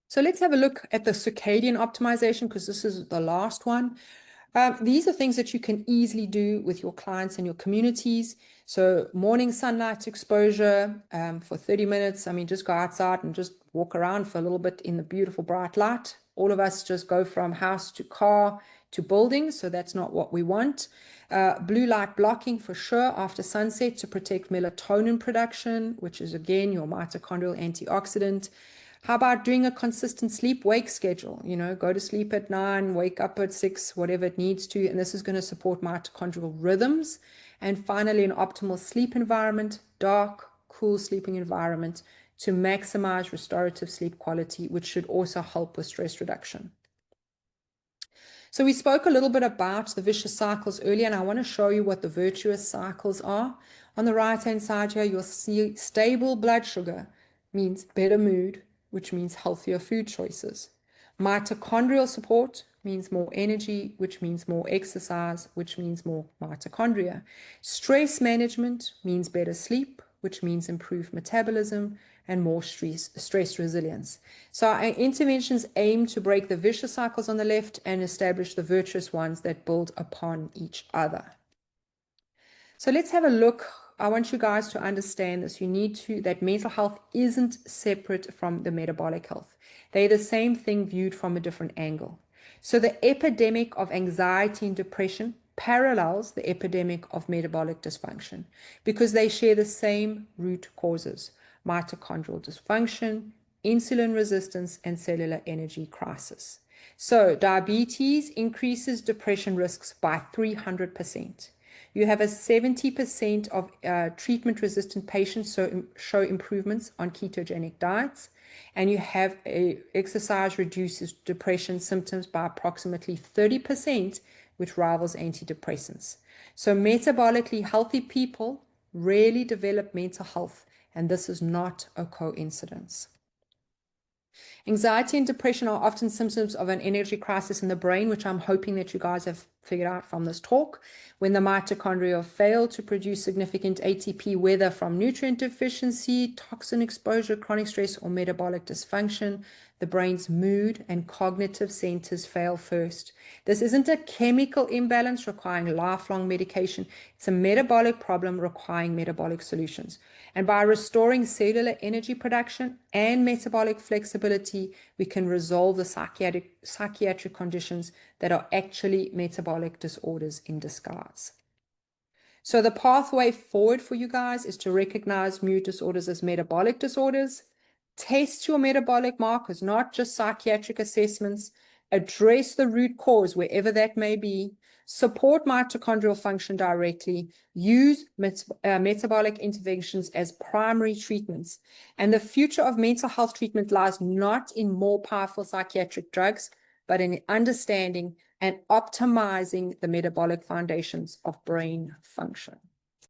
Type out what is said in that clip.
So let's have a look at the circadian optimization, because this is the last one. These are things that you can easily do with your clients and your communities. So morning sunlight exposure for 30 minutes. I mean, just go outside and just walk around for a little bit in the beautiful bright light. All of us just go from house to car to building, so that's not what we want. Blue light blocking for sure after sunset to protect melatonin production, which is again your mitochondrial antioxidant. How about doing a consistent sleep-wake schedule? You know, go to sleep at 9, wake up at 6, whatever it needs to. And this is going to support mitochondrial rhythms. And finally, an optimal sleep environment, dark, cool sleeping environment to maximize restorative sleep quality, which should also help with stress reduction. So we spoke a little bit about the vicious cycles earlier, and I want to show you what the virtuous cycles are. On the right-hand side here, you'll see stable blood sugar means better mood, which means healthier food choices. Mitochondrial support means more energy, which means more exercise, which means more mitochondria. Stress management means better sleep, which means improved metabolism and more stress resilience. So our interventions aim to break the vicious cycles on the left and establish the virtuous ones that build upon each other. So let's have a look. I want you guys to understand this. That mental health isn't separate from the metabolic health. They're the same thing viewed from a different angle. So the epidemic of anxiety and depression parallels the epidemic of metabolic dysfunction because they share the same root causes: mitochondrial dysfunction, insulin resistance, and cellular energy crisis. So diabetes increases depression risks by 300%. You have a 70% of treatment-resistant patients show improvements on ketogenic diets, and you have exercise reduces depression symptoms by approximately 30%, which rivals antidepressants. So metabolically healthy people rarely develop mental health, and this is not a coincidence. Anxiety and depression are often symptoms of an energy crisis in the brain, which I'm hoping that you guys have figured out from this talk. When the mitochondria fail to produce significant ATP, whether from nutrient deficiency, toxin exposure, chronic stress, or metabolic dysfunction, the brain's mood and cognitive centers fail first. This isn't a chemical imbalance requiring lifelong medication. It's a metabolic problem requiring metabolic solutions. And by restoring cellular energy production and metabolic flexibility, we can resolve the psychiatric conditions that are actually metabolic disorders in disguise. So the pathway forward for you guys is to recognize mood disorders as metabolic disorders, test your metabolic markers, not just psychiatric assessments, address the root cause wherever that may be, support mitochondrial function directly, use metabolic interventions as primary treatments. And the future of mental health treatment lies not in more powerful psychiatric drugs, but in understanding and optimizing the metabolic foundations of brain function.